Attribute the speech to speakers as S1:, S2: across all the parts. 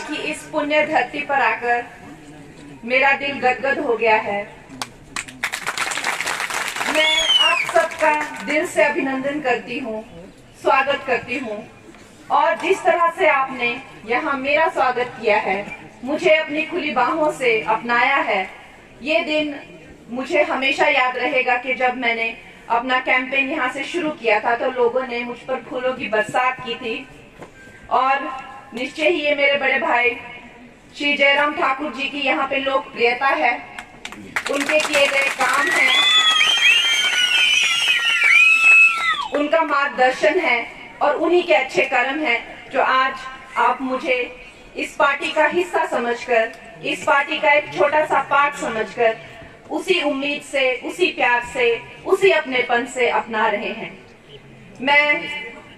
S1: की इस पुण्य धरती पर आकर मेरा दिल गदगद हो गया है। मैं आप सबका दिल से अभिनंदन करती हूँ, स्वागत करती हूँ। और जिस तरह से आपने यहाँ मेरा स्वागत किया है, मुझे अपनी खुली बाहों से अपनाया है, ये दिन मुझे हमेशा याद रहेगा कि जब मैंने अपना कैंपेन यहाँ से शुरू किया था तो लोगों ने मुझ पर फूलों की बरसात की थी। और निश्चय ही ये मेरे बड़े भाई श्री जयराम ठाकुर जी की यहाँ पे लोकप्रियता है, उनके किए गए काम हैं, उनका मार्गदर्शन है और उन्हीं के अच्छे कर्म हैं जो आज आप मुझे इस पार्टी का हिस्सा समझकर, इस पार्टी का एक छोटा सा पार्ट समझकर उसी उम्मीद से, उसी प्यार से, उसी अपनेपन से अपना रहे हैं। मैं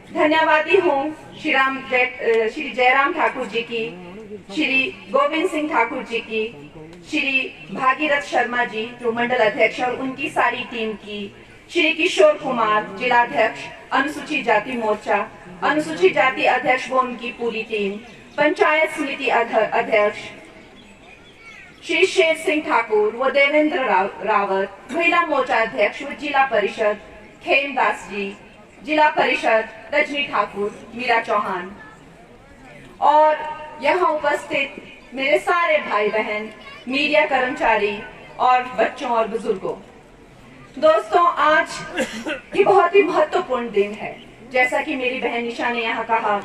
S1: धन्यवादी हूँ श्री जयराम ठाकुर जी की, श्री गोविंद सिंह ठाकुर जी की, श्री भागीरथ शर्मा जी जो मंडल अध्यक्ष और उनकी सारी टीम की, श्री किशोर कुमार जिलाध्यक्ष अनुसूचित जाति मोर्चा, अनुसूचित जाति अध्यक्ष व उनकी पूरी टीम, पंचायत समिति अध्यक्ष श्री शेर सिंह ठाकुर व देवेंद्र रावत, महिला मोर्चा अध्यक्ष व जिला परिषद खेमदास जी, जिला परिषद रजनी ठाकुर, मीरा चौहान और यहाँ उपस्थित मेरे सारे भाई बहन, मीडिया कर्मचारी और बच्चों और बुजुर्गों। दोस्तों, आज ये बहुत ही महत्वपूर्ण दिन है। जैसा कि मेरी बहन निशा ने यहाँ कहा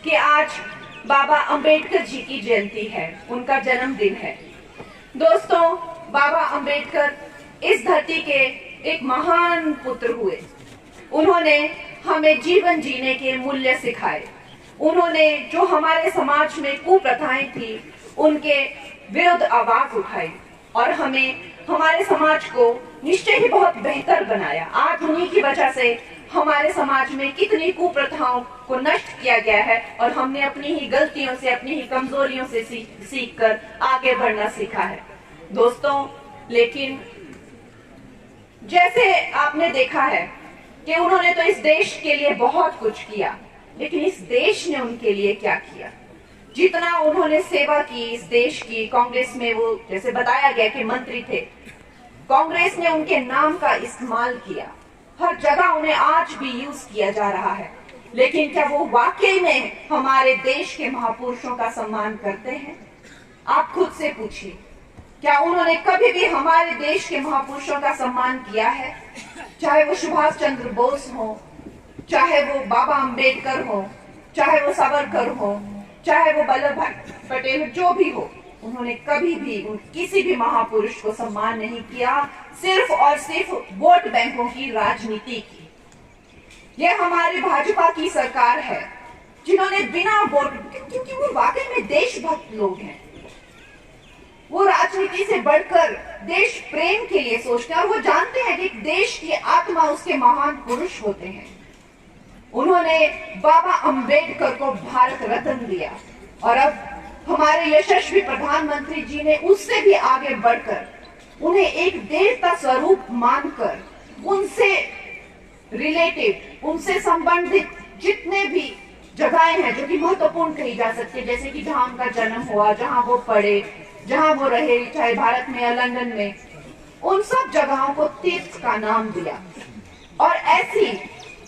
S1: कि आज बाबा अंबेडकर जी की जयंती है, उनका जन्मदिन है। दोस्तों, बाबा अंबेडकर इस धरती के एक महान पुत्र हुए। उन्होंने हमें जीवन जीने के मूल्य सिखाए। उन्होंने जो हमारे समाज में कुप्रथाएं थी उनके विरुद्ध आवाज उठाई और हमें, हमारे समाज को निश्चय ही बहुत बेहतर बनाया। आज उन्हीं की वजह से हमारे समाज में कितनी कुप्रथाओं को नष्ट किया गया है और हमने अपनी ही गलतियों से, अपनी ही कमजोरियों से सीख कर आगे बढ़ना सीखा है। दोस्तों, लेकिन जैसे आपने देखा है कि उन्होंने तो इस देश के लिए बहुत कुछ किया, लेकिन इस देश ने उनके लिए क्या किया? जितना उन्होंने सेवा की इस देश की, कांग्रेस में वो जैसे बताया गया कि मंत्री थे, कांग्रेस ने उनके नाम का इस्तेमाल किया, हर जगह उन्हें आज भी यूज किया जा रहा है। लेकिन क्या वो वाकई में हमारे देश के महापुरुषों का सम्मान करते हैं? आप खुद से पूछिए, क्या उन्होंने कभी भी हमारे देश के महापुरुषों का सम्मान किया है? चाहे वो सुभाष चंद्र बोस हो, चाहे वो बाबा अंबेडकर हो, चाहे वो सावरकर हो, चाहे वो वल्लभ भाई पटेल, जो भी हो, उन्होंने कभी भी किसी भी महापुरुष को सम्मान नहीं किया, सिर्फ और सिर्फ वोट बैंकों की राजनीति की। यह हमारी भाजपा की सरकार है जिन्होंने बिना वोट, क्योंकि वो वाकई में देशभक्त लोग हैं, वो राजनीति से बढ़कर देश प्रेम के लिए सोचते हैं और वो जानते हैं कि देश की आत्मा उसके महान पुरुष होते हैं। उन्होंने बाबा अंबेडकर को भारत रत्न दिया और अब हमारे यशस्वी प्रधानमंत्री जी ने उससे भी आगे बढ़कर उन्हें एक देवता स्वरूप मानकर उनसे रिलेटेड, उनसे संबंधित जितने भी जगहें हैं जो कि महत्वपूर्ण कही जा सकती है, जैसे कि जहां उनका जन्म हुआ, जहां वो पढ़े, जहां वो रहे, चाहे भारत में या लंदन में, उन सब जगहों को तीर्थ का नाम दिया और ऐसी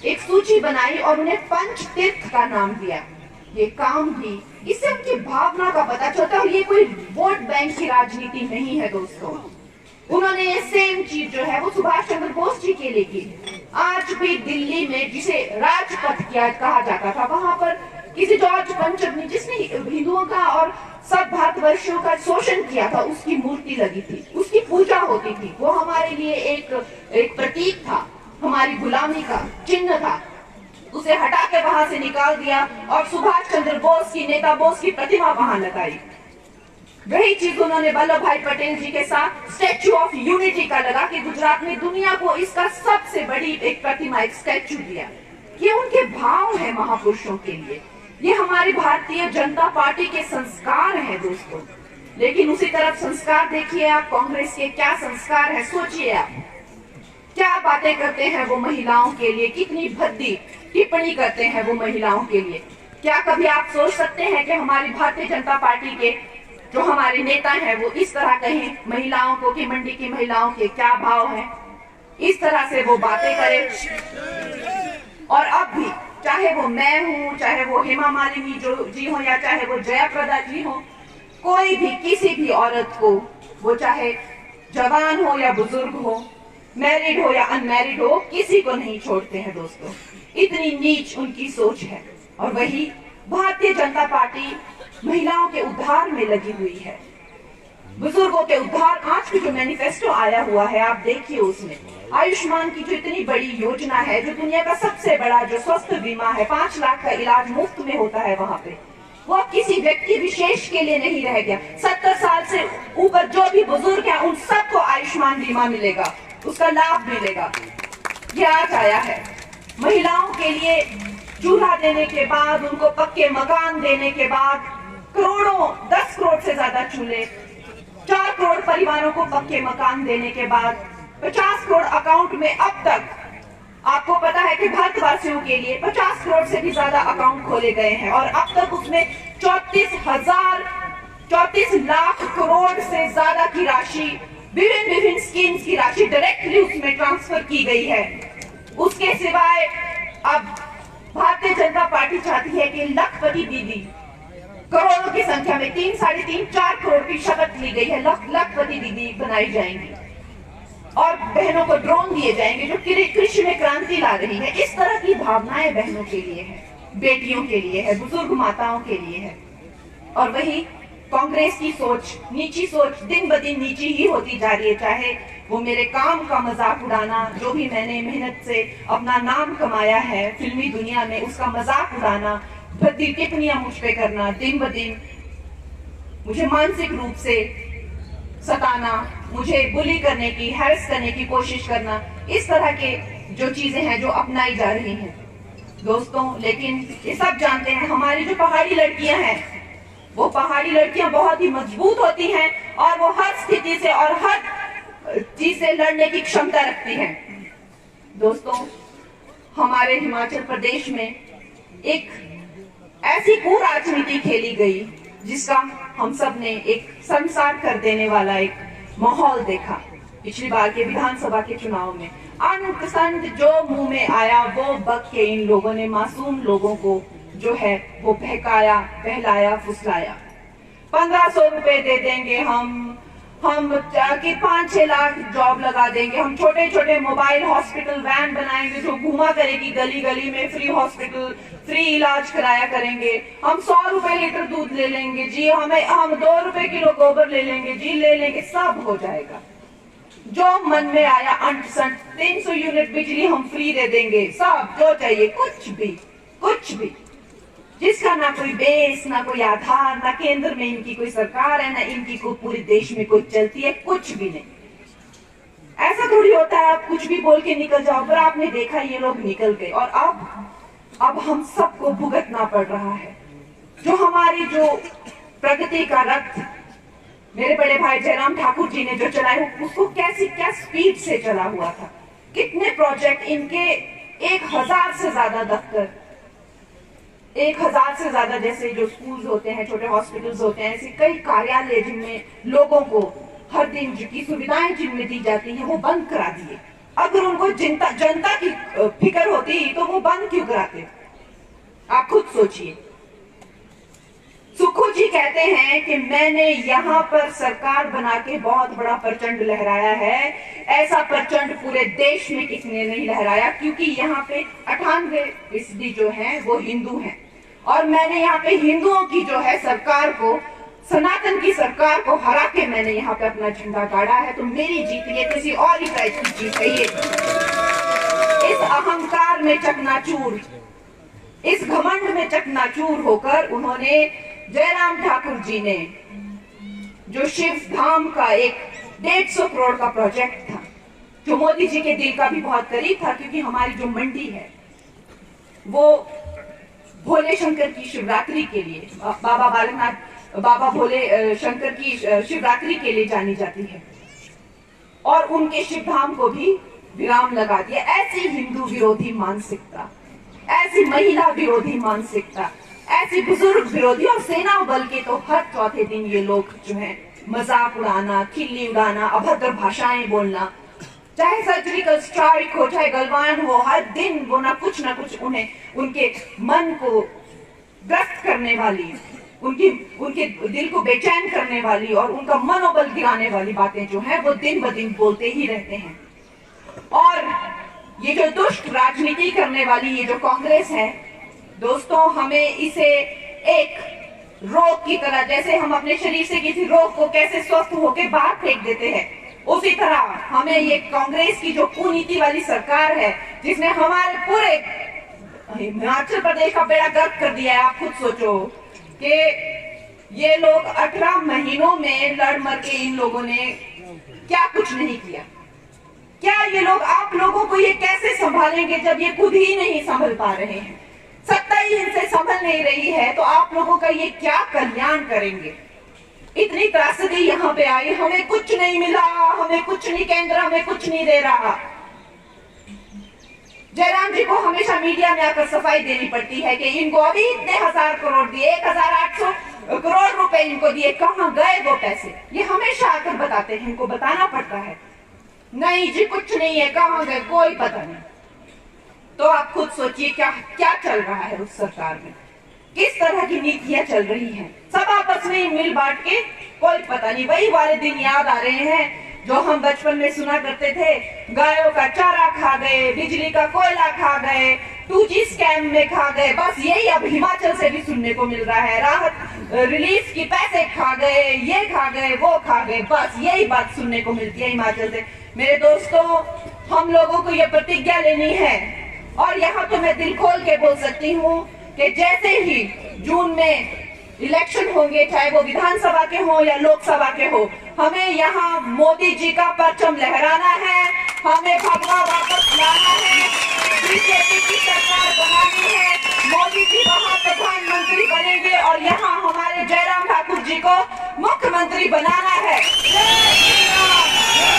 S1: एक सूची बनाई और उन्हें पंच तीर्थ का नाम दिया। ये काम भी, इससे उनकी भावना का पता चलता है और ये कोई वोट बैंक की राजनीति नहीं है। दोस्तों, उन्होंने ये सेम चीज जो है वो सुभाष चंद्र बोस जी के लिए की। आज भी दिल्ली में जिसे राजपथ कहा जाता था, वहां पर किसी जॉर्ज पंचम ने, जिसने हिंदुओं का और सब भारतवर्षियों का शोषण किया था, उसकी मूर्ति लगी थी, उसकी पूजा होती थी। वो हमारे लिए एक प्रतीक था, हमारी गुलामी का चिन्ह था। उसे हटा के वहां से निकाल दिया और सुभाष चंद्र बोस की, नेता बोस की प्रतिमा वहां लगाई। वही चीज उन्होंने वल्लभ भाई पटेल जी के साथ स्टैच्यू ऑफ यूनिटी का लगा के गुजरात में दुनिया को इसका सबसे बड़ी एक प्रतिमा, एक स्टैच्यू दिया। ये उनके भाव है महापुरुषों के लिए। ये हमारी भारतीय जनता पार्टी के संस्कार हैं दोस्तों। लेकिन उसी तरफ संस्कार देखिए आप, कांग्रेस के क्या संस्कार है, सोचिए आप। क्या बातें करते हैं वो महिलाओं के लिए, कितनी भद्दी टिप्पणी करते हैं वो महिलाओं के लिए। क्या कभी आप सोच सकते हैं कि हमारी भारतीय जनता पार्टी के जो हमारे नेता हैं वो इस तरह कहें महिलाओं को कि मंडी की महिलाओं के क्या भाव हैं, इस तरह से वो बातें करें। और अब भी चाहे वो मैं हूं, चाहे वो हेमा मालिनी जी हो, या चाहे वो जयाप्रदा जी हो, कोई भी किसी भी औरत को, वो चाहे जवान हो या बुजुर्ग हो, मैरिड हो या अनमैरिड हो, किसी को नहीं छोड़ते हैं दोस्तों। इतनी नीच उनकी सोच है। और वही भारतीय जनता पार्टी महिलाओं के उद्धार में लगी हुई है, बुजुर्गों के उद्धार। आज की जो मैनिफेस्टो आया हुआ है आप देखिए, उसमें आयुष्मान की जो इतनी बड़ी योजना है, जो दुनिया का सबसे बड़ा जो स्वास्थ्य बीमा है, 5 लाख का इलाज मुफ्त में होता है वहां पे, वो किसी व्यक्ति विशेष के लिए नहीं रह गया। 70 साल से ऊपर जो भी बुजुर्ग है उन सबको आयुष्मान बीमा मिलेगा, उसका लाभ मिलेगा। ये आज आया है। महिलाओं के लिए चूल्हा देने के बाद, उनको पक्के मकान देने के बाद, करोड़ों 10 करोड़ से ज्यादा चूल्हे, 4 करोड़ परिवारों को पक्के मकान देने के बाद 50 करोड़ अकाउंट में अब तक, आपको पता है कि भारतवासियों के लिए 50 करोड़ से भी ज्यादा अकाउंट खोले गए हैं। और अब तक उसमें 34 लाख करोड़ से ज्यादा की राशि, विभिन्न स्कीम्स की राशि डायरेक्टली उसमें ट्रांसफर की गई है। उसके सिवाय अब भारतीय जनता पार्टी चाहती है कि लखपति दीदी, करोड़ों की संख्या में 3, 3.5, 4 करोड़ की शपथ ली गई है, लखपति दीदी बनाई जाएंगी और बहनों को ड्रोन दिए जाएंगे जो कृषि में क्रांति ला रही है। इस तरह की भावनाएं बहनों के लिए है, बेटियों के लिए है, बुजुर्ग माताओं के लिए है। और वही कांग्रेस की सोच, नीची सोच दिन ब दिन नीची ही होती जा रही है। चाहे वो मेरे काम का मजाक उड़ाना, जो भी मैंने मेहनत से अपना नाम कमाया है फिल्मी दुनिया में, उसका मजाक उड़ाना, भद्दी टिप्पणियां मुझ पे करना, दिन ब दिन मुझे मानसिक रूप से सताना, मुझे बुली करने की, हैरेस करने की कोशिश करना, इस तरह के जो चीजें हैं जो अपनाई जा रही हैं दोस्तों। लेकिन ये सब जानते हैं, हमारी जो पहाड़ी लड़कियां हैं, वो पहाड़ी लड़कियां बहुत ही मजबूत होती हैं और वो हर स्थिति से और हर चीज से लड़ने की क्षमता रखती हैं। दोस्तों, हमारे हिमाचल प्रदेश में एक ऐसी कुराजनीति खेली गई जिसका हम सब ने एक संसार कर देने वाला एक माहौल देखा पिछली बार के विधानसभा के चुनाव में। अनपसंद जो मुंह में आया वो बक के इन लोगों ने मासूम लोगों को जो है वो बहकाया, बहलाया, फुसलाया। 1500 रुपए दे देंगे हम कि 5-6 लाख जॉब लगा देंगे, हम छोटे छोटे मोबाइल हॉस्पिटल वैन बनाएंगे जो घुमा करेगी गली गली में, फ्री हॉस्पिटल, फ्री इलाज कराया करेंगे, हम 100 रुपए लीटर दूध ले लेंगे जी, हम 2 रुपए किलो गोबर ले लेंगे जी, ले लेंगे, सब हो जाएगा। जो मन में आया अंट-संट, 300 यूनिट बिजली हम फ्री दे देंगे, सब जो चाहिए, कुछ भी जिसका ना कोई बेस, ना कोई आधार, ना केंद्र में इनकी कोई सरकार है, ना इनकी कोई पूरे देश में कोई चलती है, कुछ भी नहीं। ऐसा थोड़ी होता है आप कुछ भी बोल के निकल जाओ, पर आपने देखा ये लोग निकल गए और अब हम सबको भुगतना पड़ रहा है। जो हमारी जो प्रगति का रथ मेरे बड़े भाई जयराम ठाकुर जी ने जो चलाया, उसको क्या स्पीड से चला हुआ था, कितने प्रोजेक्ट इनके, 1000 से ज्यादा दफ्तर, 1000 से ज्यादा जैसे जो स्कूल्स होते हैं, छोटे हॉस्पिटल्स होते हैं, ऐसे कई कार्यालय जिनमें लोगों को हर दिन की सुविधाएं जिनमें दी जाती हैं वो बंद करा दिए। अगर उनको जनता की फिक्र होती तो वो बंद क्यों कराते? आप खुद सोचिए। सुखू जी कहते हैं कि मैंने यहाँ पर सरकार बना के बहुत बड़ा प्रचंड लहराया है, ऐसा प्रचंड पूरे देश में किसने नहीं लहराया, क्योंकि यहाँ पे 98% जो है वो हिंदू हैं और मैंने यहाँ पे हिंदुओं की जो है सरकार को, सनातन की सरकार को हरा के मैंने यहाँ पे अपना झंडा गाड़ा है। तो मेरी जीत ये किसी और ही टाइप की जीत है। ये इस अहंकार में चकनाचूर, इस घमंड में चकनाचूर होकर उन्होंने, जयराम ठाकुर जी ने जो शिव धाम का एक 150 करोड़ का प्रोजेक्ट था, जो मोदी जी के दिल का भी बहुत करीब था, क्योंकि हमारी जो मंडी है वो भोले शंकर की शिवरात्रि के लिए, बाबा भोले शंकर की शिवरात्रि के लिए जानी जाती है और उनके शिव धाम को भी विराम लगा दिया। ऐसी हिंदू विरोधी मानसिकता, ऐसी महिला विरोधी मानसिकता, ऐसे बुजुर्ग विरोधी और सेना बल के तो हर चौथे दिन ये लोग जो है मजाक उड़ाना, खिल्ली उड़ाना, अभद्र भाषाएं बोलना, चाहे सर्जिकल स्ट्राइक हो, चाहे गलवान हो, हर दिन वो ना कुछ उन्हें उनके मन को ग्रस्त करने वाली, उनके दिल को बेचैन करने वाली और उनका मनोबल गिराने वाली बातें जो है वो दिन ब दिन बोलते ही रहते हैं। और ये जो दुष्ट राजनीति करने वाली ये जो कांग्रेस है दोस्तों, हमें इसे एक रोग की तरह, जैसे हम अपने शरीर से किसी रोग को कैसे स्वस्थ होकर बाहर फेंक देते हैं, उसी तरह हमें ये कांग्रेस की जो कुनीति वाली सरकार है जिसने हमारे पूरे हिमाचल प्रदेश का बेड़ा गर्क कर दिया है। आप खुद सोचो कि ये लोग 18 महीनों में लड़ मर के इन लोगों ने क्या कुछ नहीं किया। क्या ये लोग आप लोगों को ये कैसे संभालेंगे जब ये खुद ही नहीं संभल पा रहे हैं, सत्ता ही इनसे संभल नहीं रही है, तो आप लोगों का ये क्या कल्याण करेंगे। इतनी त्रासदी यहाँ पे आई, हमें कुछ नहीं मिला, हमें कुछ नहीं, केंद्र हमें कुछ नहीं दे रहा। जयराम जी को हमेशा मीडिया में आकर सफाई देनी पड़ती है कि इनको अभी इतने 1000 करोड़ दिए, 1800 करोड़ रुपए इनको दिए, कहां गए वो पैसे, ये हमेशा आकर बताते हैं, इनको बताना पड़ता है। नहीं जी कुछ नहीं है, कहां गए कोई पता नहीं। तो आप खुद सोचिए क्या क्या चल रहा है उस सरकार में, किस तरह की नीतियां चल रही हैं। सब आपस में मिल बांट के, कोई पता नहीं। वही वाले दिन याद आ रहे हैं जो हम बचपन में सुना करते थे, गायों का चारा खा गए, बिजली का कोयला खा गए, 2G स्कैम में खा गए। बस यही अब हिमाचल से भी सुनने को मिल रहा है, राहत रिलीफ की पैसे खा गए, ये खा गए, वो खा गए, बस यही बात सुनने को मिलती है हिमाचल से। मेरे दोस्तों, हम लोगों को ये प्रतिज्ञा लेनी है और यहाँ तो मैं दिल खोल के बोल सकती हूँ कि जैसे ही जून में इलेक्शन होंगे, चाहे वो विधानसभा के हो या लोकसभा के हो, हमें यहाँ मोदी जी का परचम लहराना है, हमें भगवा वापस लाना है, बीजेपी की सरकार बनानी है, मोदी जी वहाँ प्रधानमंत्री बनेंगे और यहाँ हमारे जयराम ठाकुर जी को मुख्यमंत्री बनाना है।